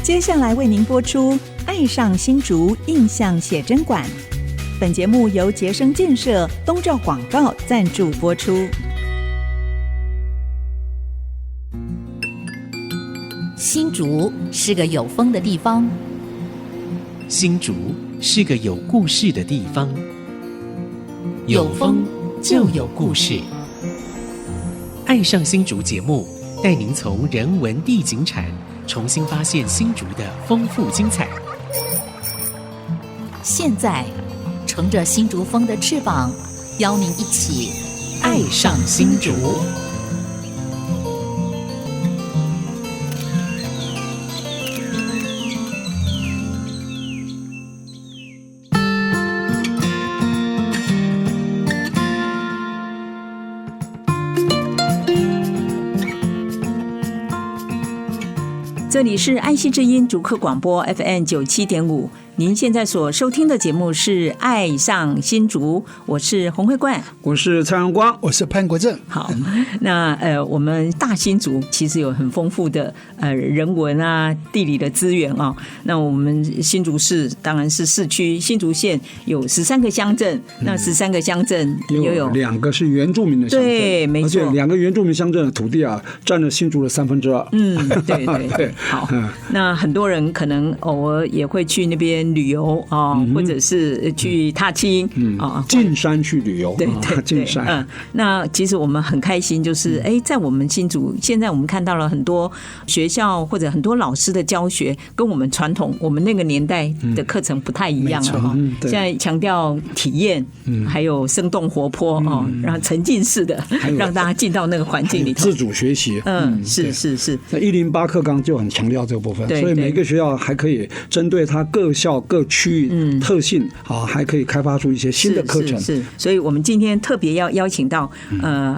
接下来为您播出《爱上新竹印象写真馆》。本节目由杰生建设东照广告赞助播出。新竹是个有风的地方，新竹是个有故事的地方，有风就有故事。爱上新竹节目带您从人文地景产重新发现新竹的丰富精彩。现在乘着新竹风的翅膀，邀您一起爱上新竹。这里是爱惜之音竹科广播 FM97.5， 您现在所收听的节目是《爱上新竹》，我是洪慧冠，我是蔡阳光，我是潘国正。好，那我们大新竹其实有很丰富的人文啊、地理的资源啊。那我们新竹市当然是市区，新竹县有13个乡镇，那13个乡镇也有2个是原住民的乡镇，对，没错，而且2个原住民乡镇的土地啊，占了新竹的2/3。对对对。好，那很多人可能偶尔也会去那边旅游啊，或者是去踏青啊，进山去旅游，对对，进山。那其实我们很开心，就是在我们新竹，现在我们看到了很多学校或者很多老师的教学，跟我们传统我们那个年代的课程不太一样了哈。现在强调体验，还有生动活泼哦，然后沉浸式的，让大家进到那个环境里头，自主学习。是。那108课纲就很强调这个部分，所以每个学校还可以针对它各校各区域特性，还可以开发出一些新的课程。是，所以我们今天特别要邀请到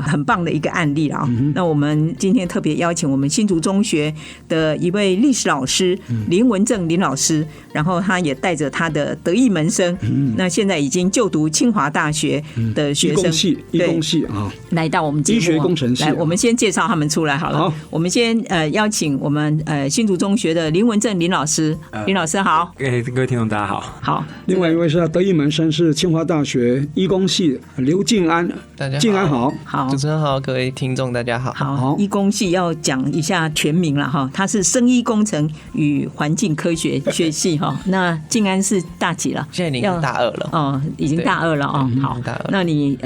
很棒的一个案例啦。那我们今天特别邀请我们新竹中学的一位历史老师林文正林老师，然后他也带着他的得意门生，那现在已经就读清华大学的学生，医工系啊，来到我们节目，医学工程系。来，我们先介绍他们出来好了。我们先邀请我们新竹中学的林文正林老师，林老师好。各位听众大家好。好，另外一位是得意门生是清华大学医工系刘敬安，大家好。敬安好。好，主持人好，各位听众大家好。好，医工系要讲一下全名了哈，他是生医工程与环境科学学系哈。那敬安是大几了？现在已经大2了。哦，已经大2了哦。好，那你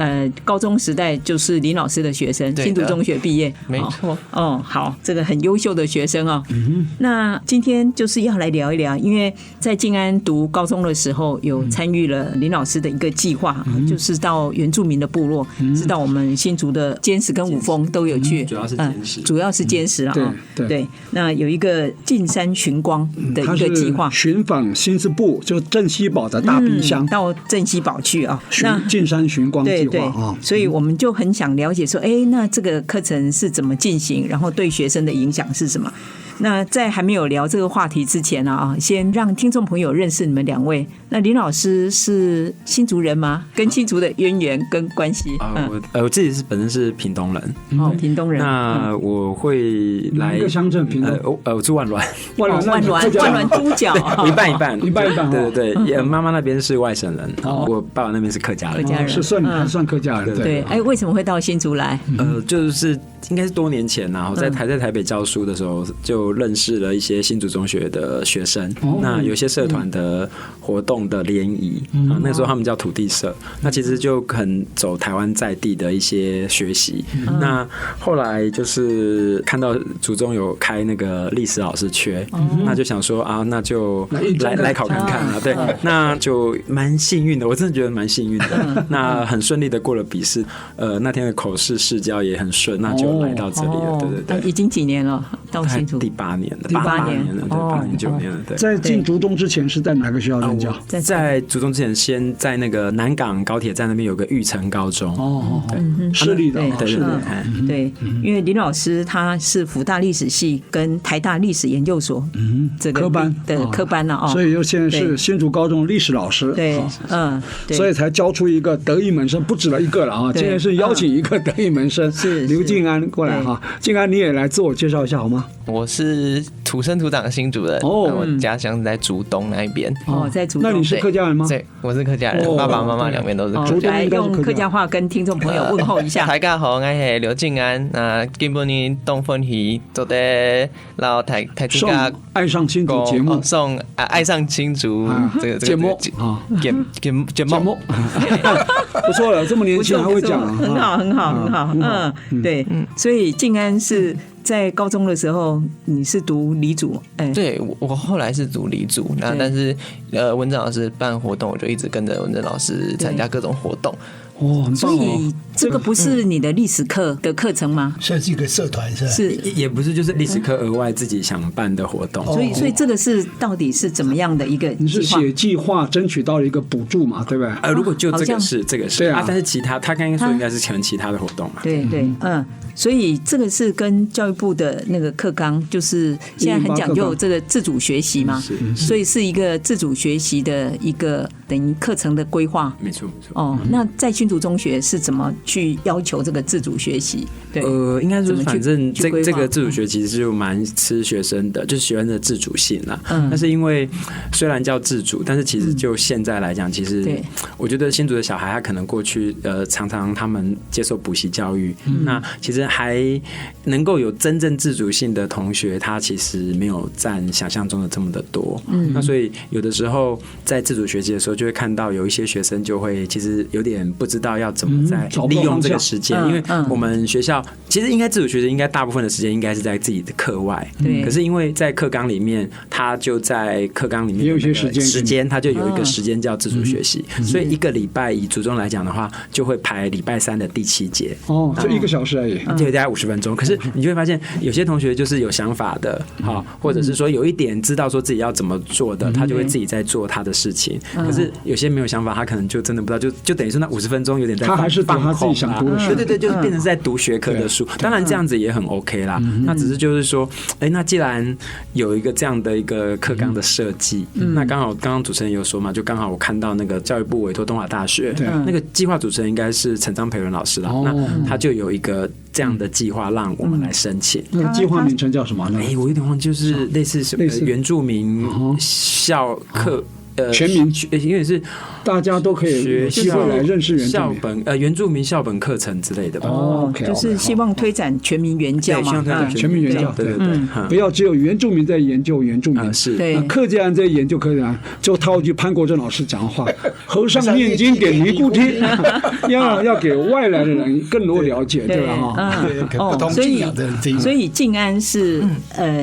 高中时代就是林老师的学生，新竹中学毕业，没错。哦，好，这个很优秀的学生哦。那今天就是要来聊一聊，因为在敬安读高中的时候，有参与了林老师的一个计划，就是到原住民的部落，是到我们新竹的尖石跟五峰都有去，主要是尖石啊。对，那有一个进山寻光的一个计划，寻访新斯部，就镇西堡的大冰箱，到镇西堡去啊。那进山寻光计划啊，所以我们就很想了解说，那这个课程是怎么进行，然后对学生的影响是什么？那在还没有聊这个话题之前啊，先让听众朋友认识你们2位。那林老师是新竹人吗？跟新竹的渊源跟关系？我自己本身是屏东人。屏东人。那我会来哪个乡镇？屏东？我住万峦。万峦猪脚。一半。对。妈妈那边是外省人，我爸爸那边是客家人。是算客家人。对。为什么会到新竹来？就是应该是多年前然后在台北教书的时候就认识了一些新竹中学的学生，那有些社团的活动的联谊，那时候他们叫土地社，那其实就很走台湾在地的一些学习。那后来就是看到竹中有开那个历史老师缺，那就想说啊，那就来考看看啊。对，那就蛮幸运的，我真的觉得蛮幸运的。那很顺利的过了笔试，那天的口试试教也很顺，那就来到这里了。对，已经几年了？到新竹第8年了，第8年了，对，8年9年了。对，在进竹中之前是在哪个学校任教？在竹中之前，先在那个南港高铁站那边有个育成高中。私立的。对，因为林老师他是辅大历史系跟台大历史研究所这个科班了所以又现在是新竹高中历史老师。对，所以才教出一个得意门生，不止了一个了今天是邀请一个得意门生，是刘敬安过来哈。敬安，你也来自我介绍一下好吗？吗？我是土生土长的新竹人，我家乡是在竹东那一边。在竹东。那你是客家人吗？对，我是客家人，爸爸妈妈两边都是客家人。来用客家话跟听众朋友问候一下。大家好，我是刘敬安。那今年东分喜做的老台中家爱上新竹节目，送爱上新竹这个节目节目，不错了，这么年轻还会讲，很好。对，所以敬安是在高中的时候，你是读理组，对，我后来是读理组，那但是文正老师办活动，我就一直跟着文正老师参加各种活动。很棒。所以这个不是你的历史课的课程吗？算是一个社团是吧？是，也不是，就是历史课额外自己想办的活动。所以这个是到底是怎么样的一个计划？你是写计划争取到了一个补助嘛，对不对？如果就这个是对啊，但是其他他刚刚说应该是可能其他的活动嘛。对，所以这个是跟教育部的那个课纲，就是现在很讲究这个自主学习嘛，所以是一个自主学习的一个等于课程的规划。没错。那在新竹中学是怎么去要求这个自主学习？对，应该说反正这个自主学习是蛮吃学生的，就是学生的自主性啦。但是因为虽然叫自主，但是其实就现在来讲，其实我觉得新竹的小孩他可能过去常常他们接受补习教育，那其实还能够有真正自主性的同学，他其实没有占想象中的这么的多。那所以有的时候在自主学习的时候，就会看到有一些学生就会其实有点不知道要怎么在利用这个时间，因为我们学校其实应该自主学习，应该大部分的时间应该是在自己的课外，可是因为在课纲里面，他就在课纲里面有一些时间，他就有一个时间叫自主学习，所以一个礼拜以竹中来讲的话，就会排礼拜3的第7节，就1个小时而已，就大概50分钟。可是你就会发现，有些同学就是有想法的，或者是说有一点知道说自己要怎么做的，他就会自己在做他的事情。可是有些没有想法，他可能就真的不知道，就等于说那50分钟有点在他还是读他自己想读的书，对，就变成是在读学科的书。当然这样子也很 OK 啦，那只是就是说，那既然有一个这样的一个课纲的设计，那刚刚主持人有说嘛，就刚好我看到那个教育部委托东华大学那个计划主持人应该是陈章培伦老师啦，那他就有一个这样的计划让我们来申请。那个计划名称叫什么呢？我有点忘记，就是类似原住民校课。全民因为是大家都可以有机会来认识原住民校本课程之类的吧。就是希望推展全民原教嘛。全民原教，对，不要只有原住民在研究原住民，是客家人在研究客家人。就套一句潘国正老师讲的话：“和尚念经给尼姑听，要给外来的人更多了解，对吧？”所以敬安是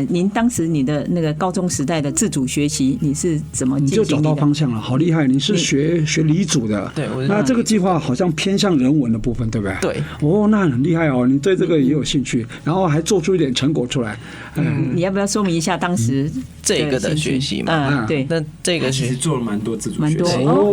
您当时你的那个高中时代的自主学习，你是怎么进行的？你就找到方向了，好厉害！你是学理组的，对，那这个计划好像偏向人文的部分，对不对？对，那很厉害哦，你对这个也有兴趣，然后还做出一点成果出来。你要不要说明一下当时这个的学习嘛？对，那这个其实做了蛮多自主学习，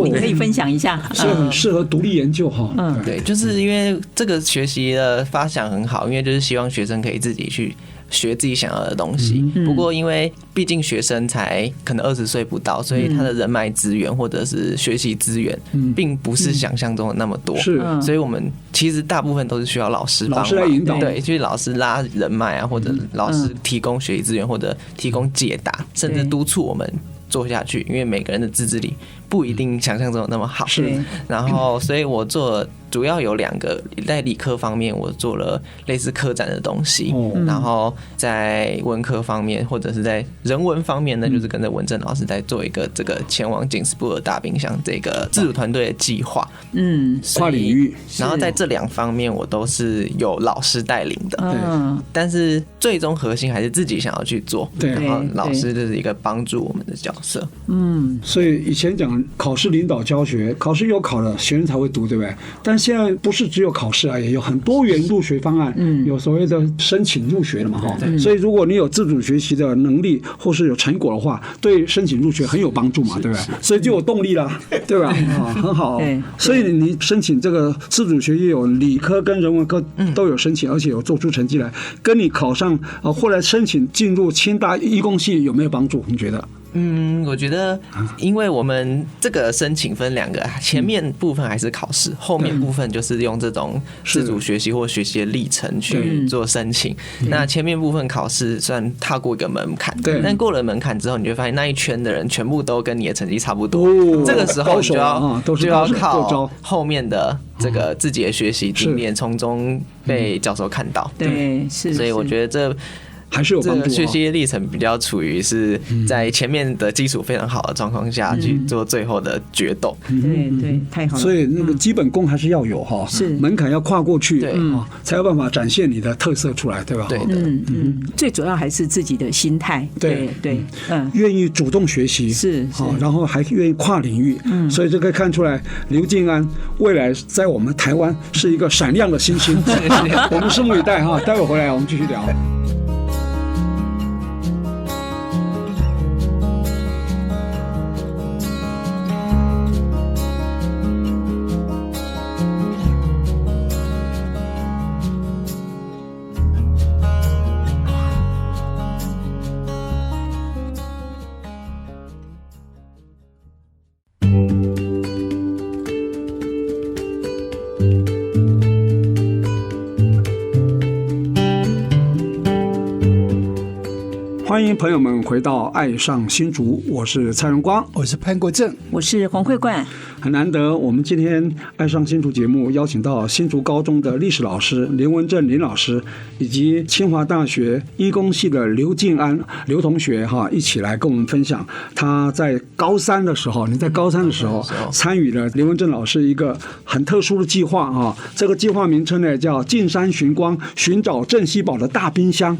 你可以分享一下，是很适合独立研究哈。对，就是因为这个学习的发想很好，因为就是希望学生可以自己去学自己想要的东西。不过因为毕竟学生才可能20岁不到，所以他的人脉资源或者是学习资源并不是想象中的那么多。是，所以我们其实大部分都是需要老师帮忙，老师来引导，对，就是老师拉人脉啊，或者老师提供学习资源，或者提供解答，甚至督促我们做下去。因为每个人的自制力不一定想象中的那么好。是，然后所以我做主要有2个，在理科方面我做了类似科展的东西，然后在文科方面或者是在人文方面呢，就是跟着文正老师在做一个这个前往紧斯布尔大冰箱这个自主团队的计划。跨领域。然后在这2方面我都是有老师带领的，但是最终核心还是自己想要去做。对，然后老师就是一个帮助我们的角色。所以以前讲考试领导教学，考试有考了，学生才会读，对不对？但现在不是只有考试而已，有很多元入学方案，有所谓的申请入学了嘛，所以如果你有自主学习的能力或是有成果的话，对申请入学很有帮助嘛，对不对？所以就有动力啦，对吧？很好。所以你申请这个自主学习有理科跟人文科都有申请，而且有做出成绩来，跟你考上后来申请进入清大医工系有没有帮助？你觉得？我觉得，因为我们这个申请分2个，前面部分还是考试，后面部分就是用这种自主学习或学习的历程去做申请。那前面部分考试算踏过一个门槛，但过了门槛之后，你就会发现那一圈的人全部都跟你的成绩差不多。这个时候你就要靠后面的这个自己的学习经验，从中被教授看到。对，是。所以我觉得这还是有帮助。这个学习历程比较处于是在前面的基础非常好的状况下去做最后的决斗。对对，太好了。所以那个基本功还是要有哈，是门槛要跨过去，才有办法展现你的特色出来，对吧？对的，最主要还是自己的心态。对对，愿意主动学习是，然后还愿意跨领域，所以这可以看出来，刘敬安未来在我们台湾是一个闪亮的星星。我们拭目以待哈，待会回来我们继续聊。欢迎朋友们回到爱上新竹，我是蔡荣光，我是潘国正，我是黄慧冠。很难得，我们今天爱上新竹节目邀请到新竹高中的历史老师林文正林老师，以及清华大学医工系的刘敬安刘同学一起来跟我们分享他在高三的时候，你在高三的时候参与了林文正老师一个很特殊的计划这个计划名称呢叫进山寻光，寻找镇西堡的大冰箱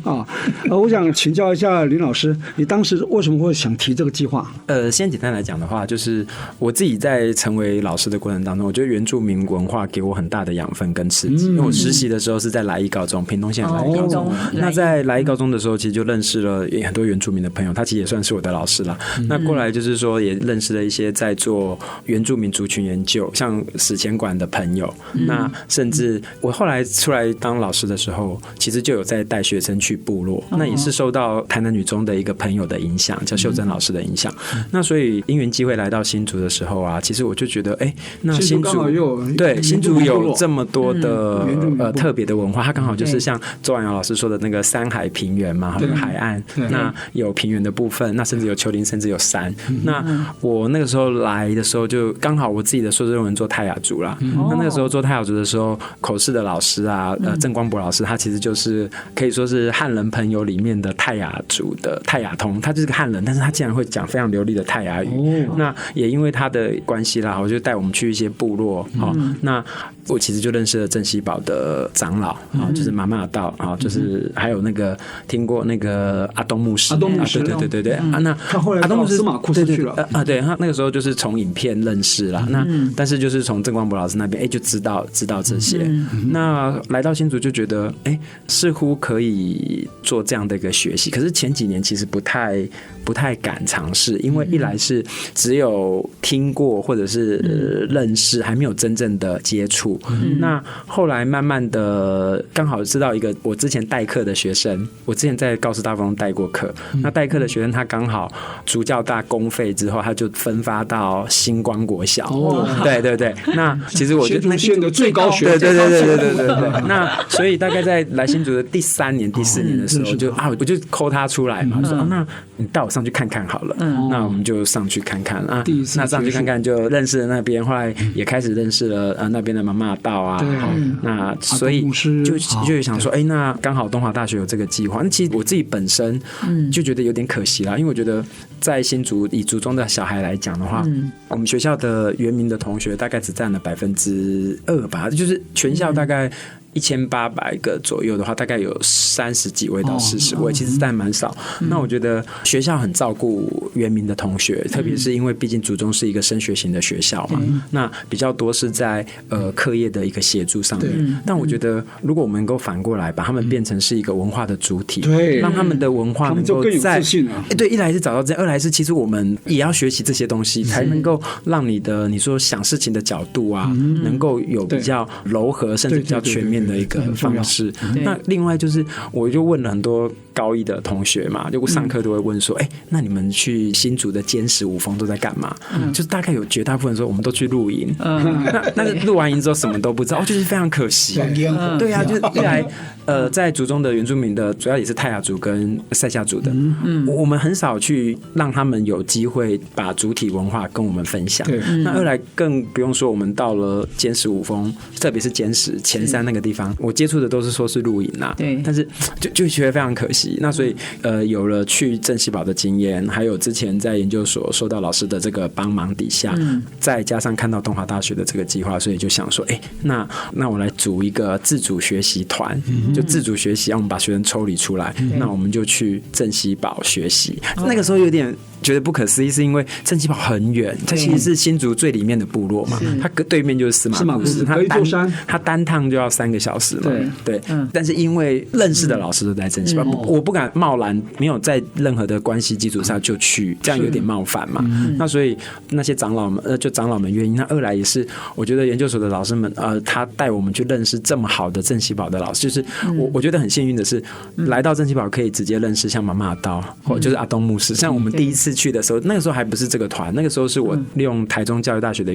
我想请教一下林老师，你当时为什么会想提这个计划？先简单来讲的话，就是我自己在成为老师的过程当中，我觉得原住民文化给我很大的养分跟刺激。因为我实习的时候是在来义高中，屏东县来义高中。那在来义高中的时候，其实就认识了很多原住民的朋友，他其实也算是我的老师啦。那过来就是说，也认识了一些在做原住民族群研究，像史前馆的朋友。那甚至我后来出来当老师的时候，其实就有在带学生去部落，那也是受到台南女中的一个朋友的影响，叫秀珍老师的影响。那所以因缘机会来到新竹的时候啊，其实我就觉得，那新竹有这么多的特别的文化，它刚好就是像周婉瑶老师说的那个山海平原嘛，有海岸，那有平原的部分，那甚至有丘陵，甚至有山。那我那个时候来的时候，就刚好我自己的硕士论文做泰雅族啦。那个时候做泰雅族的时候，口试的老师啊，郑光博老师，他其实就是可以说是汉人朋友里面的泰雅族的泰雅通，他就是个汉人，但是他竟然会讲非常流利的泰雅语。那也因为他的关系啦，我就带我们去一些部落。那我其实就认识了镇西堡的长老，就是妈妈道，就是还有那个听过那个阿东牧师，对，那他后来到司马库斯去了对，他那个时候就是从影片认识啦。那但是就是从郑光博老师那边就知道这些。那来到新竹就觉得似乎可以做这样的一个学习，可是前几年其实不太敢尝试，因为一来是只有听过或者是认识，还没有真正的接触。那后来慢慢的刚好知道一个我之前代课的学生，我之前在高师大附中带过课，那代课的学生他刚好竹教大公费之后，他就分发到星光国小。对，那其实我觉得县的最高学府，对。那所以大概在来新竹的第3年第4年的时候，我就call他出来嘛，说那你带我上去看看好了。那我们就上去看看啊，那上去看看就认识了那边，后来也开始认识了那边的妈妈道啊。那所以就想说，那刚好东华大学有这个计划。那其实我自己本身就觉得有点可惜啦，因为我觉得在新竹以竹中的小孩来讲的话，我们学校的原民的同学大概只占了2%吧，就是全校大概1800个左右的话，大概有30几位到40位，其实但蛮少。那我觉得学校很照顾原民的同学，特别是因为毕竟竹中是一个升学型的学校嘛，那比较多是在课业的一个协助上面。但我觉得如果我们能够反过来把他们变成是一个文化的主体，让他们的文化能够在对，一来是找到这样，二来是其实我们也要学习这些东西，才能够让你说想事情的角度啊，能够有比较柔和甚至比较全面的一个方式。那另外就是我就问了很多高一的同学嘛，就上课都会问说，那你们去新竹的坚石五峰都在干嘛？就是大概有绝大部分说我们都去露营，那录完营之后什么都不知道，就是非常可惜。对啊，就是一来在竹中的原住民的主要也是泰雅族跟赛夏族的，我们很少去让他们有机会把主体文化跟我们分享。那二来更不用说，我们到了坚石五峰，特别是坚石前山那个地方，我接触的都是说是露营啊，但是就觉得非常可惜。那所以有了去镇西堡的经验，还有之前在研究所受到老师的这个帮忙底下，再加上看到东华大学的这个计划，所以就想说，那我来组一个自主学习团，就自主学习，让我们把学生抽离出来，那我们就去镇西堡学习。那个时候有点觉得不可思议，是因为镇西堡很远，它其实是新竹最里面的部落嘛，它对面就是司马故事，它单趟就要3个小时嘛，对。但是因为认识的老师都在镇西堡，我不敢贸然没有在任何的关系基础上就去，这样有点冒犯嘛。那所以那些长老们，就长老们愿意。那二来也是，我觉得研究所的老师们，他带我们去认识这么好的镇西堡的老师，就是我觉得很幸运的是，来到镇西堡可以直接认识像妈妈道，或就是阿东牧师。像我们第一次去的时候，那个时候还不是这个团，那个时候是我利用台中教育大学的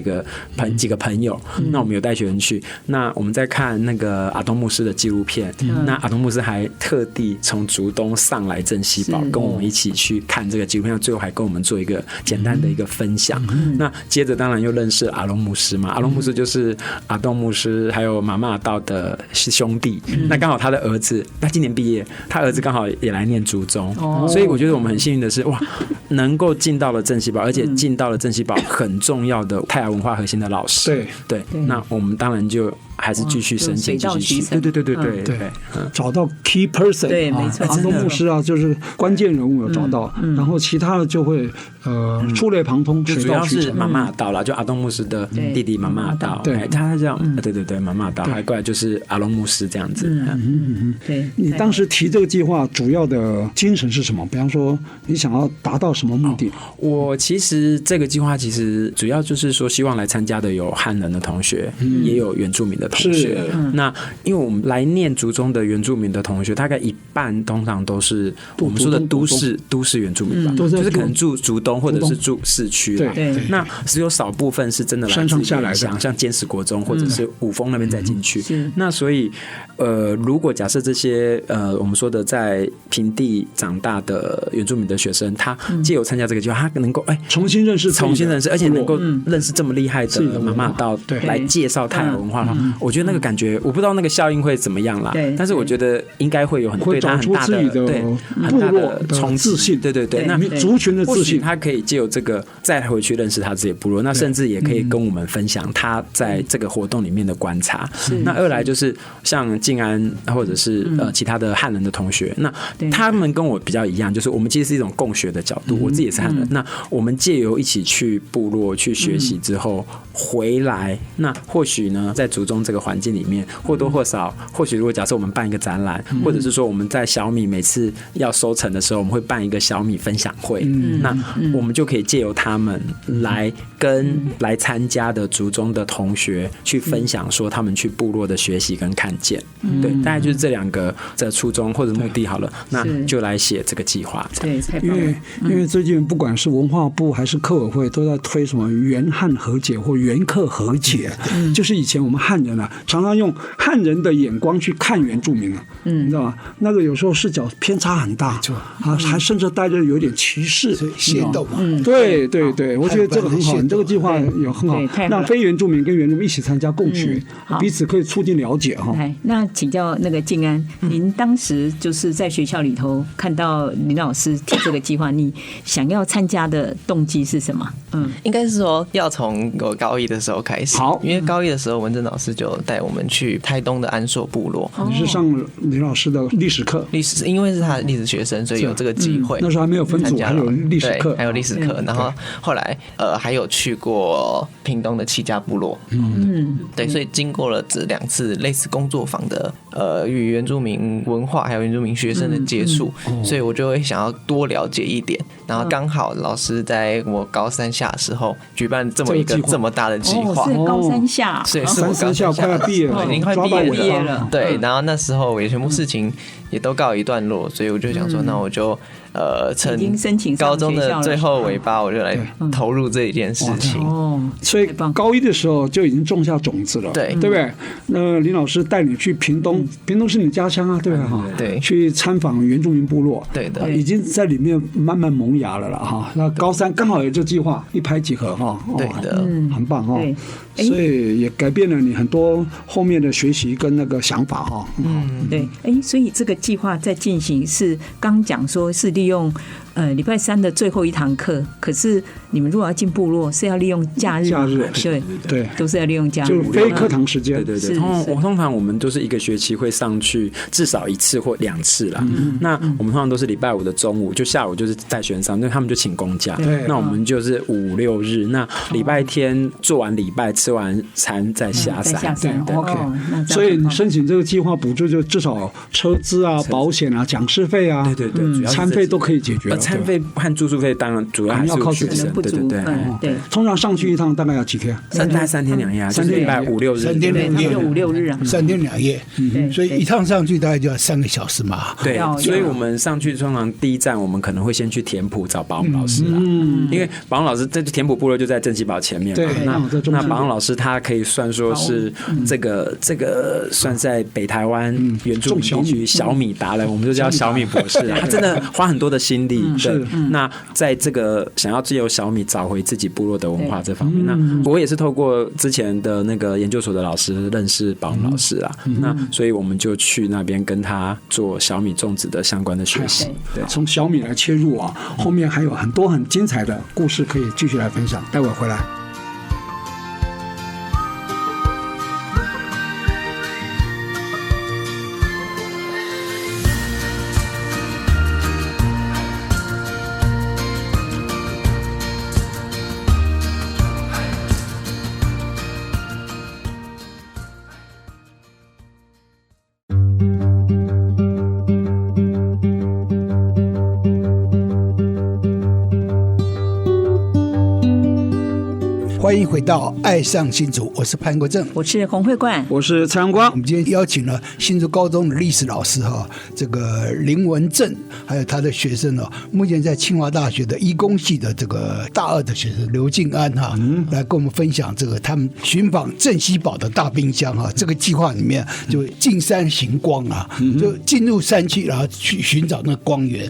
几个朋友，那我们有带学生去。那我们在看那个阿东牧师的纪录片，那阿东牧师还特地从竹东上来镇西堡，跟我们一起去看这个纪录片，最后还跟我们做一个简单的一个分享。那接着当然又认识阿龙牧师嘛，阿龙牧师就是阿东牧师还有妈妈道的兄弟。那刚好他的儿子，他今年毕业，他儿子刚好也来念竹中，所以我觉得我们很幸运的是，哇，能够进到了镇西堡，而且进到了镇西堡很重要的泰雅文化核心的老师。对，那我们当然就还是继续申请，继续去。对，找到 key person， 对，没错，阿东牧师啊，就是关键人物有找到，然后其他的就会触类旁通，就主要是妈妈道啦，就阿东牧师的弟弟妈妈道，对，他这样，对，妈妈道，还过来就是阿龙牧师这样子。对，你当时提这个计划主要的精神是什么？比方说，你想要达到什么目的？我其实这个计划其实主要就是说，希望来参加的有汉人的同学，也有原住民的同学。那因为我们来念竹中的原住民的同学，大概一半通常都是我们说的都市原住民吧，就是可能住竹东或者是住市区啦。那只有少部分是真的来自山上下来的，像坚石国中或者是五峰那边再进去。那所以如果假设这些我们说的在平地长大的原住民的学生，他藉由参加这个计划，他能够重新认识，而且能够认识这么厉害的妈妈道来介绍泰雅文化，我觉得那个感觉，我不知道那个效应会怎么样啦。但是我觉得应该会有对他很大的很大的冲击性。对，那族群的自信，他可以藉由这个再回去认识他自己的部落，那甚至也可以跟我们分享他在这个活动里面的观察。那二来就是像静安或者是其他的汉人的同学，那他们跟我比较一样，就是我们其实是一种共学的角度，我自己也是汉人。那我们借由一起去部落去学习之后回来，那或许呢，在竹中这个环境里面，或多或少，或许如果假设我们办一个展览，或者是说我们在小米每次要收成的时候，我们会办一个小米分享会，那我们就可以借由他们来跟来参加的竹中的同学去分享，说他们去部落的学习跟看见。对，大概就是这两个的初衷或者目的好了，那就来写这个计划。对，因为最近不管是文化部还是客委会都在推什么原汉和解或原客和解，就是以前我们汉人啊常常用汉人的眼光去看原住民啊，你知道吗？那个有时候视角偏差很大啊，还甚至带着有点歧视械斗嘛。对，我觉得这个很好，你这个计划有很好，让非原住民跟原住民一起参加共学，彼此可以促进了解哈。那请教那个静安，您当时就是在学校里头看到林老师提这个计划，你想要参加的动机是什么？应该是说要从我高一的时候开始，因为高一的时候文珍老师就带我们去台东的安朔部落。你是上林老师的历史课？因为是他的历史学生，所以有这个机会。那时候还没有分组，还有历史课，还有历史课。然后后来还有去过屏东的七家部落。对，所以经过了这2次类似工作坊的与原住民文化还有原住民学生的接触，所以我就会想要多了解一点。然后刚好老师在我高3下的时候举办这么一个这么大的计划，是高3下，所以是我高3下快要毕业了，已经快毕业了。对，然后那时候也全部事情也都告一段落，所以我就想说，那我就趁已经申请上高中学校了的最后尾巴，我就来投入这一件事情。哦，所以太棒高一的时候就已经种下种子了，对对不对？那林老师带你去屏东，屏东是你家乡啊，对吧？哈，对去参访原住民部落，对的已经在里面慢慢萌芽了啦，哈。那高三刚好有这计划，一拍即合哈，对的，很棒哈。对所以也改变了你很多后面的学习跟那个想法哈。对，所以这个计划在进行是刚讲说是利用礼拜三的最后一堂课，可是你们如果要进部落是要利用假日，对，都是要利用假日，就是非课堂时间。对，是通常我们都是一个学期会上去至少1次或2次啦。那我们通常都是礼拜5的中午，就下午就是带学生上，那他们就请公假。那我们就是5、6日，那礼拜天做完礼拜吃完餐再下山。对 ，OK。所以你申请这个计划补助，就至少车资啊、保险啊、讲师费啊，对，主要餐费都可以解决了。餐费和住宿费当然主要还是要靠自己，对。通常上去一趟大概要几天？大概3天2夜，就是礼拜5、6日， 3天2夜，5、6日啊，3天2夜。所以一趟上去大概就要3个小时嘛。对，所以我们上去通常第一站我们可能会先去田埔找保姆老师啦，因为保姆老师在田埔部落就在正七堡前面嘛。那保姆老师他可以算说是这个算在北台湾原住民地区小米达人，我们就叫小米博士啊。他真的花很多的心力。对，那在这个想要藉由小米找回自己部落的文化这方面，那我也是透过之前的那个研究所的老师认识保姆老师啊。那所以我们就去那边跟他做小米种植的相关的学习。对，从小米来切入啊，后面还有很多很精彩的故事可以继续来分享。待会儿回来。欢迎回到爱上新竹，我是潘国正，我是洪慧冠，我是蔡阳光。我们今天邀请了新竹高中的历史老师这个林文正，还有他的学生目前在清华大学的医工系的这个大2的学生刘敬安来跟我们分享这个他们寻访镇西堡的大冰箱这个计划里面就进山寻光就进入山区，然后去寻找那个光源，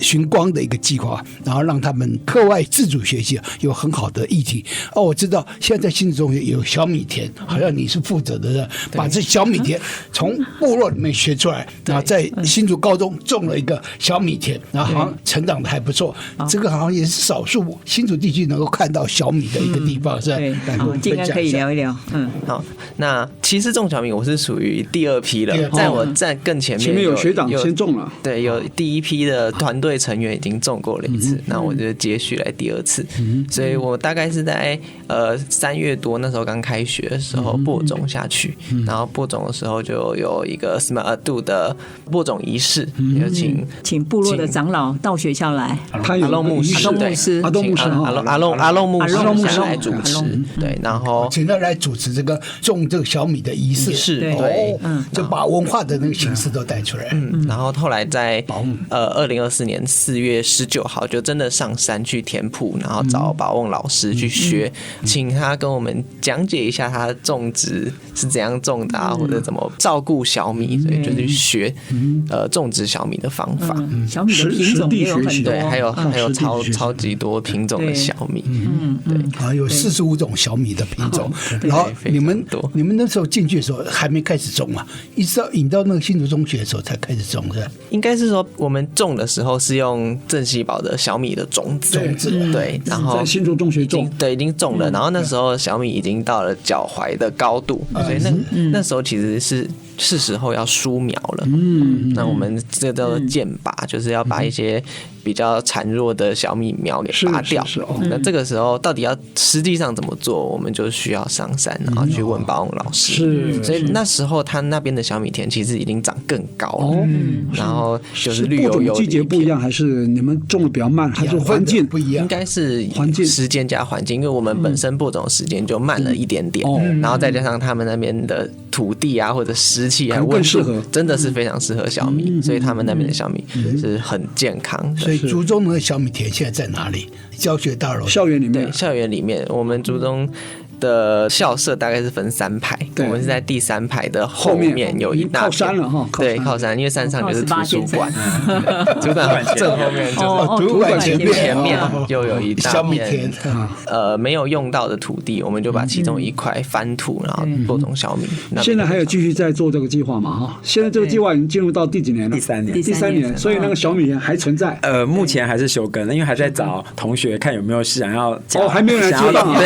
寻光的一个计划，然后让他们课外自主学习有很好的议题。我知道现在新竹中学有小米田，好像你是负责的，把这小米田从部落里面学出来，然后在新竹高中种了一个小米田，然后好像成长的还不错。这个好像也是少数新竹地区能够看到小米的一个地方，是吧？对，今天可以聊一聊。好，那其实种小米我是属于第2批了，在我在更前面有学长先种了，对，有第1批的团队成员已经种过了1次，那我就接续来第2次，所以我大概是在3月多那时候刚开学的时候播种下去，然后播种的时候就有一个 Smart Adu 的播种仪式，有请部落的长老到学校来，他有阿龙牧师，阿东牧师，阿龙牧师来主持，对，然后请他来主持这个种这个小米的仪式，对，就把文化的那个形式都带出来。然后后来在2024年4月19号就真的上山去田埔，然后找保翁老师去学，请他跟我们讲解一下他的种植是怎样种的或者怎么照顾小米，所以就去学种植小米的方法。小米的品种也有很多，对，还有超级多品种的小米，对，有45种小米的品种。然后你们那时候进去的时候还没开始种嘛，一直到引到那个新竹中学的时候才开始种，是吧？应该是说我们种的时候是用镇西堡的小米的种子，对，然后在新竹中学种，对，已经种了，然后那时候小米已经到了脚踝的高度，所以那时候其实是时候要疏苗了。那我们这叫做间拔，就是要把一些比较孱弱的小米苗给拔掉。那这个时候到底要实际上怎么做，我们就需要上山，然后去问保翁老师。所以那时候他那边的小米田其实已经长更高了，然后就是绿油油的。季节不一样，还是你们种的比较慢，还是环境不一样？应该是时间加环境，因为我们本身播种时间就慢了一点点，然后再加上他们那边的土地啊或者湿气还有温更适合度，真的是非常适合小米，所以他们那边的小米是很健康的。所以竹中的小米田现在在哪里？教学大楼校园里面对，校园里面，我们竹中的校舍大概是分3排，我们是在第3排的后面有一大靠山了哈，对，靠山，因为山上就是图书馆，图书馆正后面就是图书馆前面就有一大小米田没有用到的土地，我们就把其中一块翻土，然后播种小米。现在还有继续在做这个计划嘛？哈，现在这个计划已经进入到第几年了？第3年，第3年，所以那个小米还存在。目前还是休耕的，因为还在找同学看有没有想要还没有人接棒啊。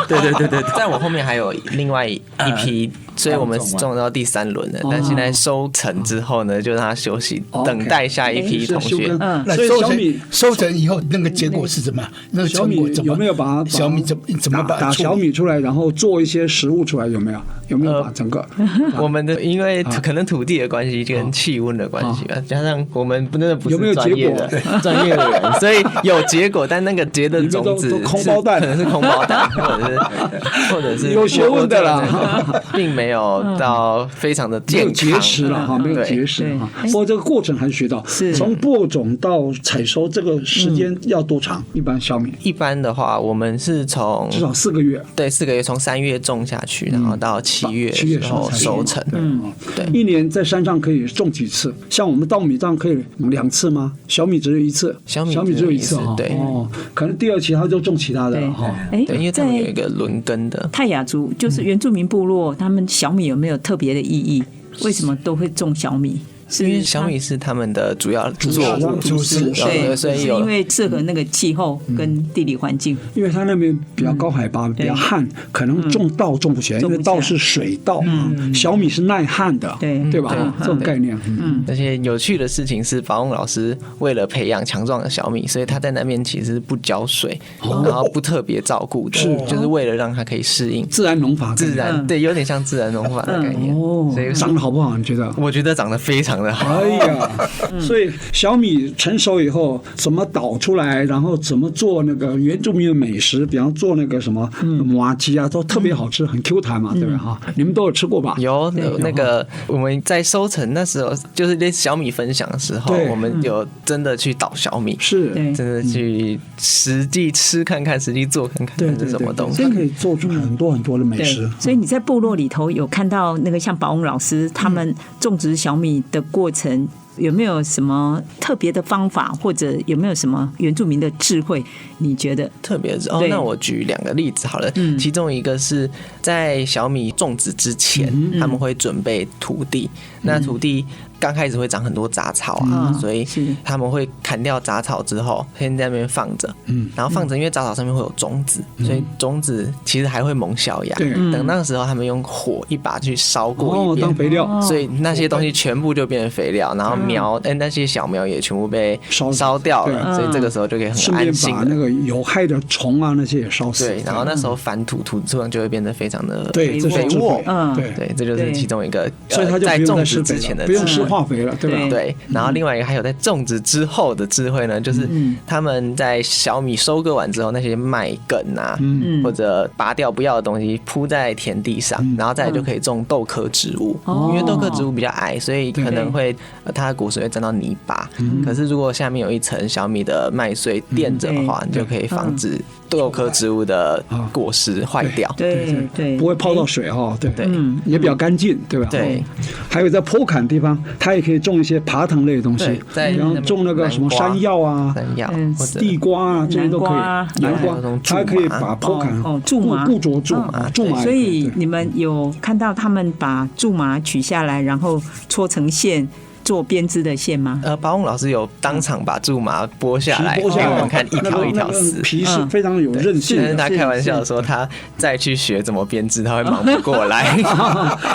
对，在我后面还有另外一批。所以我们种到第3轮了，但现在收成之后呢，就让它休息，等待下一批同学。所以小米收成以后，那个结果是什么？那个小米有没有把小米怎么把打小米出来，然后做一些食物出来？有没有？有没有把整个？我们的因为可能土地的关系跟气温的关系吧，加上我们真的不是专业的人，所以有结果，但那个结的种子空包蛋，可能是空包蛋，或者是有学问的啦，并没有到非常的健康，没有结实了哈，没有结实哈。不过这个过程还是学到，从播种到采收这个时间要多长？一般小米一般的话，我们是从至少4个月，对，4个月，从3月种下去，然后到7月之后收成。对，一年在山上可以种几次？像我们稻米这样可以2次吗？小米只有1次，小米只有1次哈。对，可能第2期他就种其他的哈。对，因为他们有一个轮耕的泰雅族，就是原住民部落，他们小米有没有特别的意义？为什么都会种小米？因为小米是他们的主要作物，对，所以因为适合那个气候跟地理环境。因为它那边比较高海拔，比较旱，可能种稻种不起来，因为稻是水稻嘛，小米是耐旱的，对吧？这种概念。而且有趣的事情是，保翁老师为了培养强壮的小米，所以他在那边其实不浇水，然后不特别照顾的，就是为了让它可以适应自然农法，对，有点像自然农法的概念。所以长得好不好？你觉得？我觉得长得非常的好。哎呀，所以小米成熟以后怎么捣出来，然后怎么做那个原住民的美食，比方做那个什么麻糬啊，都特别好吃，很 Q 弹嘛，对不对哈？你们都有吃过吧？有那个我们在收成那时候，就是类似小米分享的时候，我们有真的去捣小米，是真的去实际吃看看，实际做看看是什么东西，真可以做出很多很多的美食。所以你在部落里头有看到那个像保翁老师他们种植小米的过程。有没有什么特别的方法，或者有没有什么原住民的智慧？你觉得特别的那我举2个例子好了。其中一个是在小米种植之前，他们会准备土地，那土地刚开始会长很多杂草啊，所以他们会砍掉杂草之后，先在那边放着，然后放着，因为杂草上面会有种子，所以种子其实还会萌小芽。等那个时候，他们用火一把去烧过一遍，当肥料，所以那些东西全部就变成肥料，然后那些小苗也全部被烧掉了，所以这个时候就可以很安心的。把那个有害的虫啊那些也烧死。对，然后那时候翻土上就会变得非常的肥沃。对，这就是其中一个。所以他就在种植之前的不用施化肥了，对吧？对。然后另外一个还有在种植之后的智慧呢，就是他们在小米收割完之后，那些麦梗啊，或者拔掉不要的东西铺在田地上，然后再来就可以种豆科植物。因为豆科植物比较矮，所以可能会它的果实会沾到泥巴。可是如果下面有一层小米的麦穗垫着的话，你就可以防止豆科植物的果实坏掉。对，不会泡到水哈。对，也比较干净，对吧？对。还有在坡坎地方，它也可以种一些爬藤类的东西，比方种那个什么山药啊、地瓜啊，这些都可以。南瓜，它可以把坡坎苎麻固着苎麻。所以你们有看到他们把苎麻取下来，然后搓成线。做编织的线吗？保翁老师有当场把苎麻剥下来，给我们看一条一条丝，皮是非常有韧性。但是他开玩笑说，他再去学怎么编织，他会忙不过来。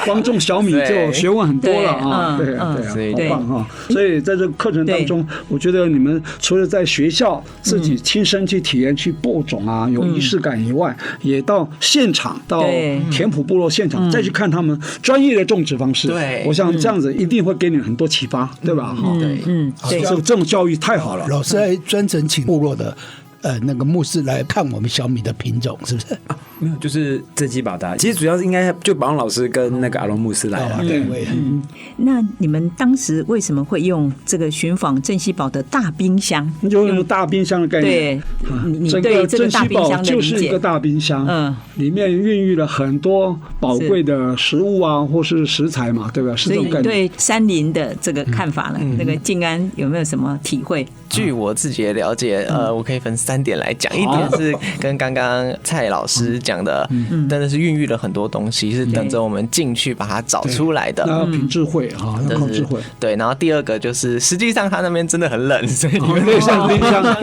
光种小米就学问很多了啊！对啊，好棒哈！所以在这个课程当中，我觉得你们除了在学校自己亲身去体验、去播种啊，有仪式感以外，也到现场，到田埔部落现场，再去看他们专业的种植方式。对，我想这样子一定会给你很多启发，对吧？对，这种教育太好了。老师还专程请部落的那个牧师来看我们小米的品种，是不是？没有，就是正西堡的。其实主要是应该就保安老师跟那个阿隆姆斯来了。对，那你们当时为什么会用这个寻访镇西堡的大冰箱？那就用大冰箱的概念。对，你整个对这个镇西堡大冰箱的理解？就是一个大冰箱，里面孕育了很多宝贵的食物啊，或是食材嘛，对吧？是这种概念。所以对山林的这个看法呢，那个静安有没有什么体会？据我自己的了解，我可以分3点来讲。一点是跟刚刚蔡老师讲的，真的是孕育了很多东西，是等着我们进去把它找出来的。那要凭智慧啊，要靠智慧。对，然后第二个就是实际上它那边真的很冷，所以你们对像冰箱的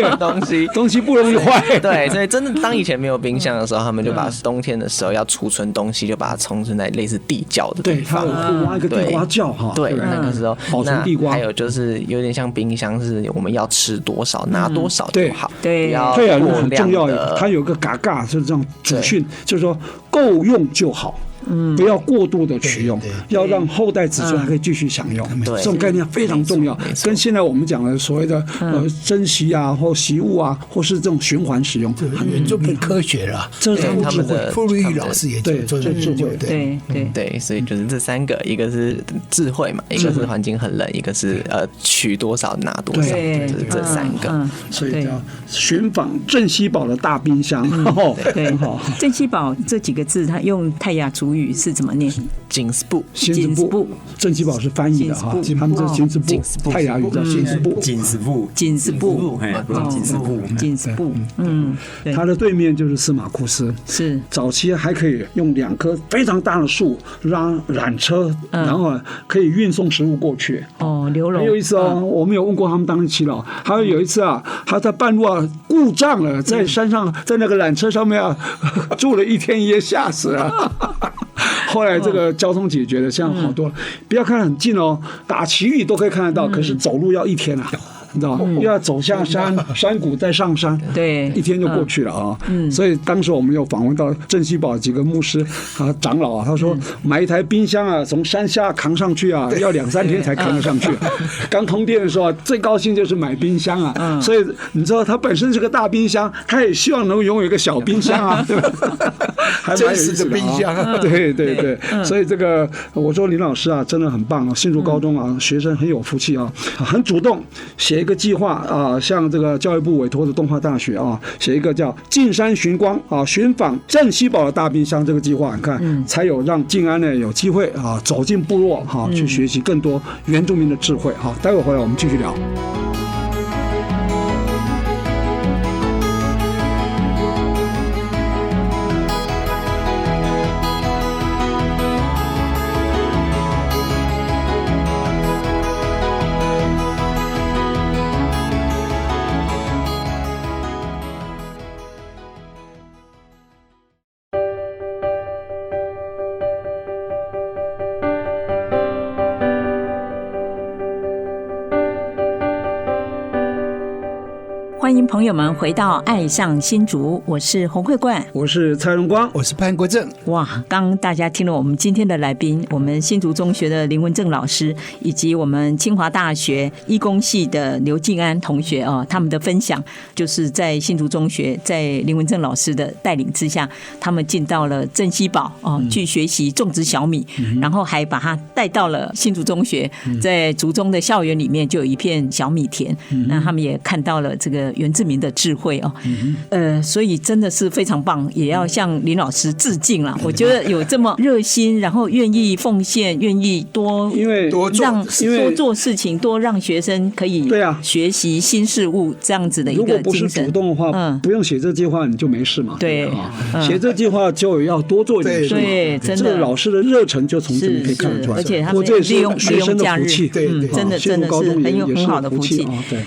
东西不容易坏。对，所以真的当以前没有冰箱的时候，他们就把冬天的时候要储存东西，就把它储存在类似地窖的地方。对，它有挖一个地瓜窖哈。对，那个时候保存地瓜。还有就是有点像冰箱，是我们要吃多少拿多少就好。对，不要对啊，过很重要量的。它有个嘎嘎，就是这种祖训，就是说够用就好。不要过度的取用，要让后代子孙还可以继续享用。这种概念非常重要，跟现在我们讲的所谓的珍惜啊，或惜物啊，或是这种循环使用，原住民科学啦，这是他们的傅瑞玉老师也对做智慧，对，所以就是这3个，一个是智慧嘛，一个是环境很冷，一个是取多少拿多少，就是这3个。所以叫寻访镇西堡的大冰箱。对，镇西堡这几个字，它用泰雅族语是怎么念？金斯布，金斯布，镇西堡是翻译的哈，他们这金斯布，泰雅语叫金斯布，金斯布，金斯布，金斯布，金斯布，它的对面就是司马库斯，是早期还可以用2棵非常大的树拉缆车，然后可以运送食物过去。流笼很有意思哦。我们有问过他们当地耆老，还有一次啊，他在半路啊故障了，在山上，在那个缆车上面啊住了1天1夜，吓死了。后来这个交通解决了，现在好多了。不要看很近哦，打旗语都可以看得到，可是走路要1天啊。你知道吗？又要走下山，山谷再上山，对，1天就过去了啊。所以当时我们有访问到镇西堡几个牧师啊、长老啊，他说买一台冰箱啊，从山下扛上去啊，要2-3天才扛得上去。刚通电的时候，最高兴就是买冰箱啊。所以你知道，它本身是个大冰箱，他也希望能够拥有一个小冰箱啊，对吧？还蛮有意思的冰箱啊。对，所以这个我说林老师啊，真的很棒啊，新竹高中啊，学生很有福气啊，很主动写一个计划啊，向这个教育部委托的东华大学啊，写一个叫进山寻光啊，寻访镇西堡的大冰箱这个计划，你看，才有让静安呢有机会啊走进部落哈，去学习更多原住民的智慧哈。待会回来我们继续聊。欢迎朋友们回到爱上新竹，我是洪慧冠，我是蔡荣光，我是潘国正。哇，刚大家听了我们今天的来宾，我们新竹中学的林文正老师，以及我们清华大学医工系的刘静安同学啊，他们的分享，就是在新竹中学，在林文正老师的带领之下，他们进到了镇西堡去学习种植小米，然后还把它带到了新竹中学，在竹中的校园里面就有一片小米田，那他们也看到了这个原住民的智慧哦，所以真的是非常棒，也要向林老师致敬啦。我觉得有这么热心，然后愿意奉献，愿意多做事情，多让学生可以学习新事物这样子的一个精神。如果不是主动的话，不用写这计划你就没事嘛。对，写这计划就要多做一点事嘛。对，真的，这个老师的热忱就从这里可以看得出来。而且他们利用假日，对，真的是很好的福气。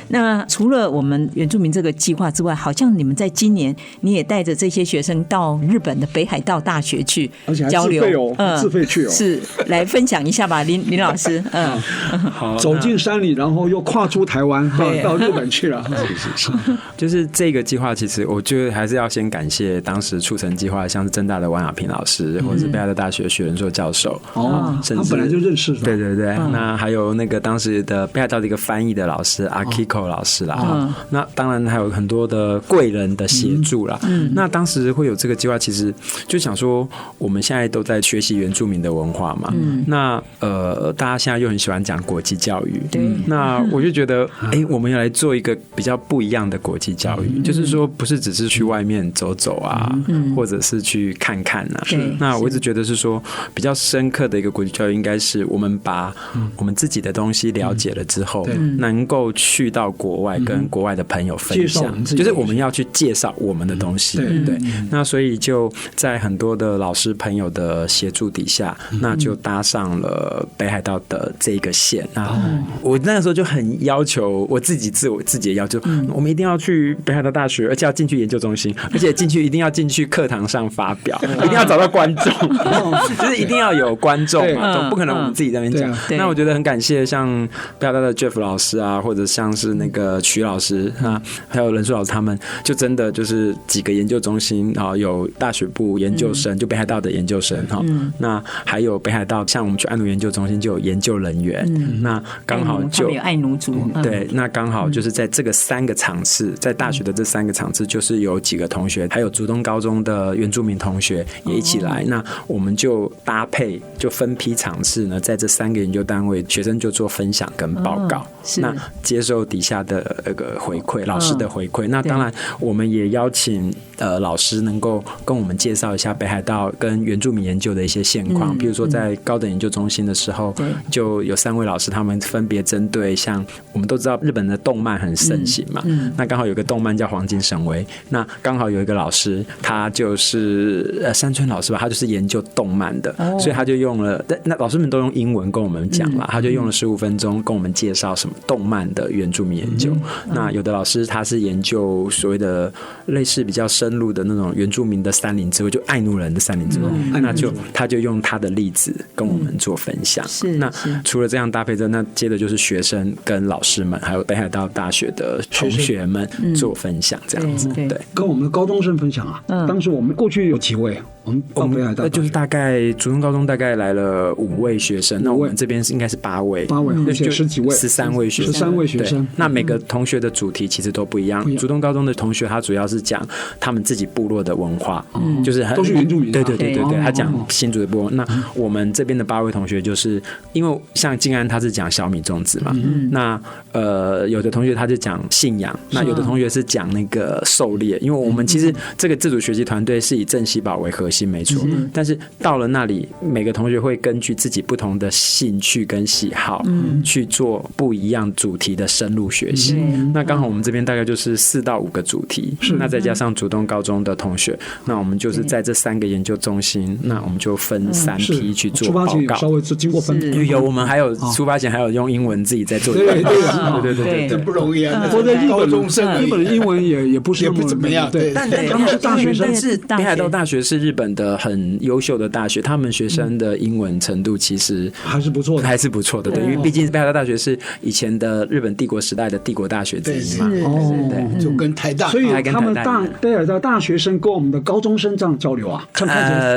那除了我们原住民这个计划之外，好像你们在今年你也带着这些学生到日本的北海道大学去交流，自费去哦，是来分享一下吧，林老师。好，走进山里，然后又跨出台湾，到日本去了。是，就是这个计划，其实我觉得还是要先感谢当时促成计划，像是政大的王亚平老师，或者是北海道大学许仁硕教授，甚至他本来就认识。对，那还有那个当时的北海道的一个翻译的老师阿 Kiko 老师啦。那当然然还有很多的贵人的协助啦。那当时会有这个计划，其实就想说，我们现在都在学习原住民的文化嘛。那大家现在又很喜欢讲国际教育，那我就觉得，我们要来做一个比较不一样的国际教育，就是说，不是只是去外面走走啊，或者是去看看啊。那我一直觉得是说，比较深刻的一个国际教育，应该是我们把我们自己的东西了解了之后，能够去到国外跟国外的朋友分享，就是我们要去介绍我们的东西。对，那所以就在很多的老师朋友的协助底下，那就搭上了北海道的这个线。那我那个时候就很要求我自己的要求，我们一定要去北海道大学，而且要进去研究中心，而且一定要进去课堂上发表，一定要找到观众，就是一定要有观众嘛，总不可能我们自己在那边讲。那我觉得很感谢像北海道的 Jeff 老师啊，或者像是那个曲老师啊，还有任树老师，他们就真的就是几个研究中心啊，有大学部研究生，就北海道的研究生哈，那还有北海道像我们去爱奴研究中心就有研究人员，那刚好就有爱奴族，对，那刚好就是在这个3个场次，在大学的这3个场次，就是有几个同学，还有竹东高中的原住民同学也一起来，那我们就搭配就分批场次呢，在这3个研究单位，学生就做分享跟报告，那接受底下的那个回馈，老师的回馈。那当然，我们也邀请老师能够跟我们介绍一下北海道跟原住民研究的一些现况，比如说在高等研究中心的时候，就有3位老师，他们分别针对像我们都知道日本的动漫很盛行嘛，那刚好有个动漫叫《黄金神威》，那刚好有一个老师，他就是山村老师吧，他就是研究动漫的，所以他就用了，那老师们都用英文跟我们讲啦，他就用了15分钟跟我们介绍什么动漫的原住民研究。那有的老师他是研究所谓的类似比较深入的那种原住民的山林智慧，就爱奴人的山林智慧，那他就用他的例子跟我们做分享。那除了这样搭配着，那接着就是学生跟老师们，还有北海道大学的同学们做分享，这样子。对，跟我们的高中生分享啊。当时我们过去有几位，我们到北海道就是大概竹东高中大概来了5位学生，那我们这边应该是8位，而且10几位，13位学生，13位学生。那每个同学的主题其实都不一样。竹东高中的同学他主要是讲他们自己部落的文化，就是都是原住民。对，他讲新竹的部落。那我们这边的8位同学，就是因为像静安他是讲小米种植嘛，那有的同学他就讲信仰，那有的同学是讲那个狩猎。因为我们其实这个自主学习团队是以镇西堡为核心，没错。但是到了那里，每个同学会根据自己不同的兴趣跟喜好，去做不一样主题的深入学习。那刚好我们这边大概就是4到5个主题，那再加上竹东高中的同学，那我们就是在这3个研究中心，那我们就分3批去做报告。稍微是经过分有我们还有出发前还有用英文自己在做。对，这不容易啊！或者高中生，日本的英文也不是怎么样。对，但他们是大学生，是北海道大学是日本的很优秀的大学，他们学生的英文程度其实还是不错的，对，因为毕竟北海道大学是以前的日本帝国时代的帝国大学之一嘛，对，就跟台大，所以他们北海道大学生跟我们的高中生这样交流啊，像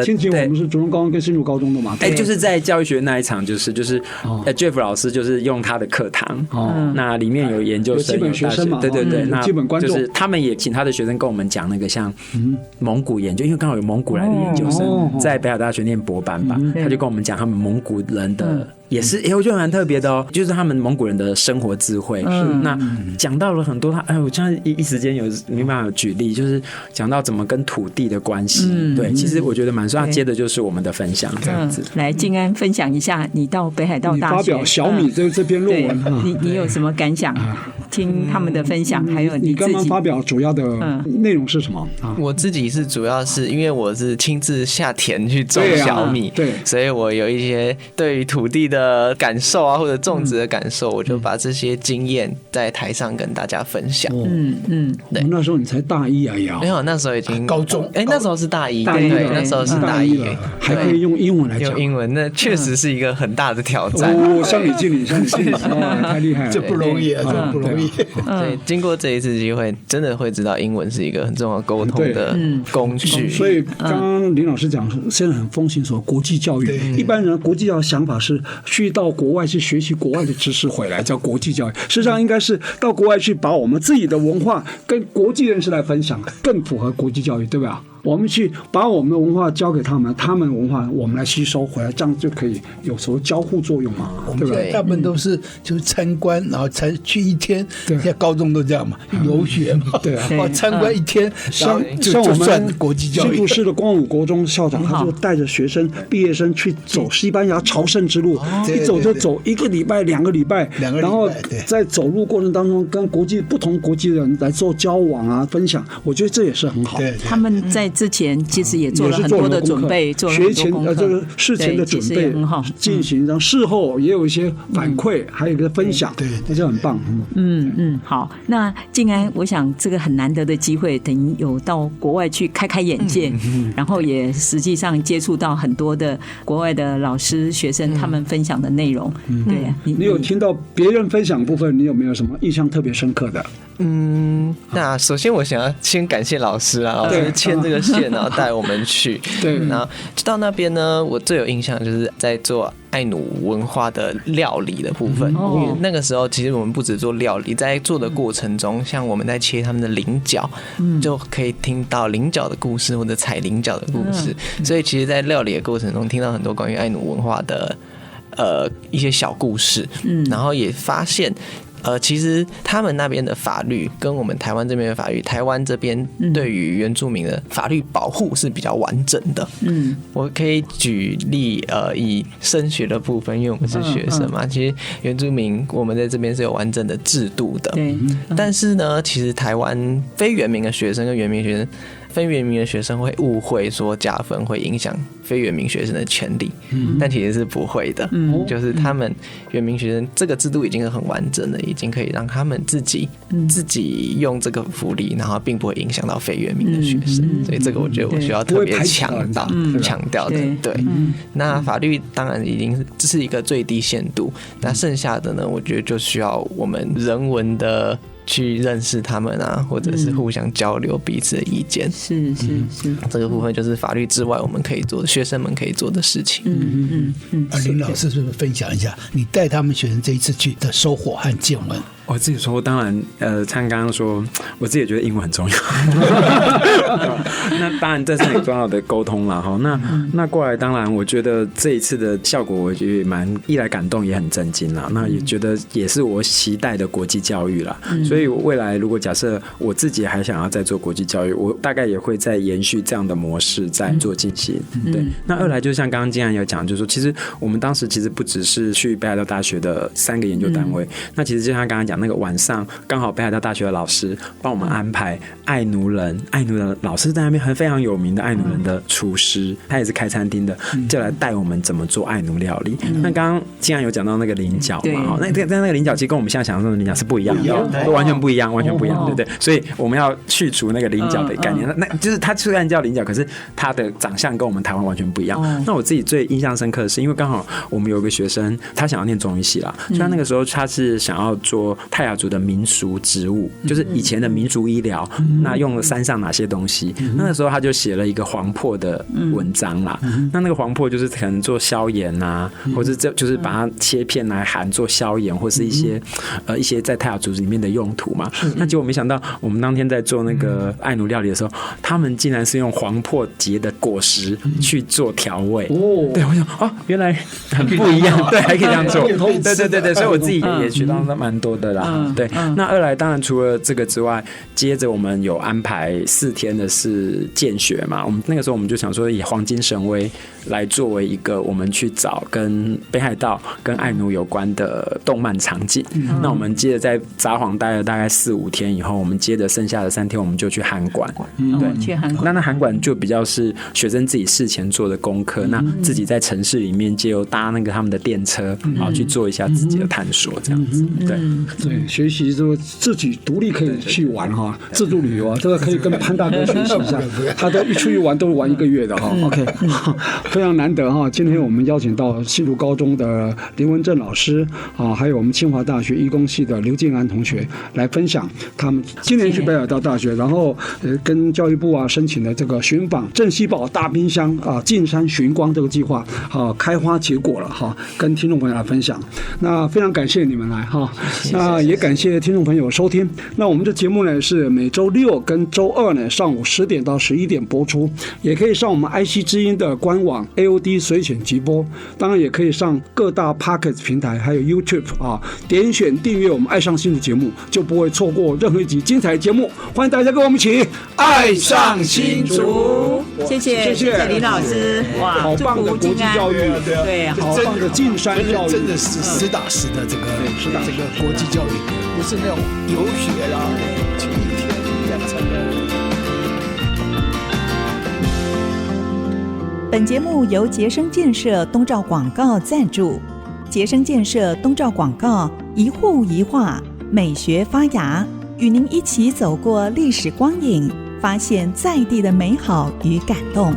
先前我们是竹东高中跟新竹高中的嘛，就是在教育学那一场，就是Jeff 老师就是用他的课堂，那里面有研究生、有基本学生嘛，对，那基本观众，就是他们也请他的学生跟我们讲那个像蒙古研究，因为刚好有蒙古来的研究生在北海道大学念博班吧，他就跟我们讲他们蒙古人的。也是，我觉得蛮特别的哦，就是他们蒙古人的生活智慧。那讲到了很多我现在一时间没办法举例，就是讲到怎么跟土地的关系。对，其实我觉得蛮说，接的就是我们的分享这样子。来，静安分享一下，你到北海道大学你发表小米这篇论文，你有什么感想？听他们的分享，还有你刚刚发表主要的内容是什么？我自己是主要是因为我是亲自下田去种小米，对，所以我有一些对于土地的感受啊，或者种植的感受，我就把这些经验在台上跟大家分享。对，那时候你才大一啊，没有，那时候已经高中，那时候是大一，对，那时候是大一了，还可以用英文来讲，用英文，那确实是一个很大的挑战。向你敬礼，太厉害了，这不容易啊，这不容易。对，经过这一次机会，真的会知道英文是一个很重要沟通的工具。所以刚刚林老师讲，现在很风行说国际教育，一般人国际教育想法是去到国外去学习国外的知识回来，叫国际教育。事实上应该是到国外去把我们自己的文化跟国际人士来分享，更符合国际教育，对吧？我们去把我们的文化交给他们，他们的文化我们来吸收回来，这样就可以有时候交互作用嘛，对不对？大部分都是就是参观，然后才去一天，现在高中都这样嘛，游学嘛，对啊，参观一天，像我们国际教育。新竹市的光武国中校长，他就带着学生毕业生去走西班牙朝圣之路，一走就走1个礼拜、2个礼拜，然后在走路过程当中跟不同国际的人来做交往啊、分享，我觉得这也是很好。他们在之前其实也做了很多的准备，做了很多功课，这个事前的准备进行，然后事后也有一些反馈，还有一个分享，对，那就很棒。好，那静安，我想这个很难得的机会，等于有到国外去开眼界，然后也实际上接触到很多的国外的老师、学生他们分享的内容。对，你有听到别人分享部分，你有没有什么印象特别深刻的？那首先我想要先感谢老师啊，老师牵这个线，然后带我们去。对，然后到那边呢，我最有印象就是在做爱奴文化的料理的部分。因为那个时候其实我们不只做料理，在做的过程中，像我们在切他们的菱角，就可以听到菱角的故事或者采菱角的故事。所以其实，在料理的过程中，听到很多关于爱奴文化的一些小故事，然后也发现。其实他们那边的法律跟我们台湾这边的法律，台湾这边对于原住民的法律保护是比较完整的。我可以举例，以升学的部分，因为我们是学生嘛，其实原住民我们在这边是有完整的制度的。但是呢，其实台湾非原民的学生跟原民学生。非原民的学生会误会说加分会影响非原民学生的权利，但其实是不会的。就是他们原民学生这个制度已经很完整了，已经可以让他们自己用这个福利，然后并不会影响到非原民的学生。所以这个我觉得我需要特别强调的。对，那法律当然已经这是一个最低限度，那剩下的呢，我觉得就需要我们人文的。去认识他们啊，或者是互相交流彼此的意见。是，这个部分就是法律之外我们可以做的，学生们可以做的事情。林老师是不是分享一下你带他们学生这一次去的收获和见闻？我自己说，当然，像刚刚说，我自己也觉得英文很重要。那当然，这是很重要的沟通啦。哈。那过来，当然，我觉得这一次的效果，我觉得一来感动，也很震惊啦。那也觉得也是我期待的国际教育啦。所以未来如果假设我自己还想要再做国际教育，我大概也会再延续这样的模式再做进行。对。那二来就像刚刚金安有讲，就是说，其实我们当时其实不只是去北海道大学的3个研究单位，那其实就像刚刚讲。那个晚上刚好北海道大学的老师帮我们安排爱奴的老师在那边非常有名的爱奴人的厨师，他也是开餐厅的，就来带我们怎么做爱奴料理。那刚刚既然有讲到那个菱角嘛，那个菱角其实跟我们现在想象中的菱角是不一样的，完全不一样，对不对？所以我们要去除那个菱角的概念，那就是它虽然叫菱角，可是它的长相跟我们台湾完全不一样。那我自己最印象深刻的是，因为刚好我们有一个学生，他想要念中医系啦，所以他那个时候他是想要做泰雅族的民俗植物，就是以前的民俗医疗，那用了山上哪些东西？那个时候他就写了一个黄粕的文章啦。那个黄粕就是可能做消炎啊，或者就是把它切片来含做消炎，或是一些在泰雅族里面的用途嘛。那结果没想到，我们当天在做那个爱奴料理的时候，他们竟然是用黄粕结的果实去做调味。对，我想原来很不一样，对，还可以这样做。对，所以我自己也学到蛮多的啦。对，那二来当然除了这个之外，接着我们有安排4天的是见学嘛。我们那个时候我们就想说，以黄金神威来作为一个我们去找跟北海道跟爱奴有关的动漫场景。那我们接着在札幌待了大概4-5天以后，我们接着剩下的3天我们就去函馆。对，去函馆。那函馆就比较是学生自己事前做的功课，那自己在城市里面借由搭那个他们的电车，去做一下自己的探索，这样子。对。对，学习就自己独立可以去玩哈，自助旅游啊，这个可以跟潘大哥学习一下，他都一出去玩都玩1个月的哈。OK， 非常难得哈，今天我们邀请到新竹高中的林文正老师啊，还有我们清华大学医工系的刘敬安同学来分享他们今年去北海道大学，然后跟教育部啊申请的这个寻访镇西堡大冰箱啊进山寻光这个计划啊开花结果了哈，跟听众朋友来分享。那非常感谢你们来哈，那也感谢听众朋友收听。那我们的节目呢是每周6跟周2呢上午10点到11点播出，也可以上我们 IC 之音的官网 AOD 随选直播，当然也可以上各大 Podcast 平台还有 YouTube 啊，点选订阅我们爱上新竹节目，就不会错过任何一集精彩节目。欢迎大家跟我们一起爱上新竹。谢谢林老师，哇，好棒的国际教育，对，好棒的进山教育，真的是实打实的这个国际教育，不是那种游学啦，就一天2餐的。本节目由杰生建设东照广告赞助，杰生建设东照广告一户一画，美学发芽，与您一起走过历史光影，发现在地的美好与感动。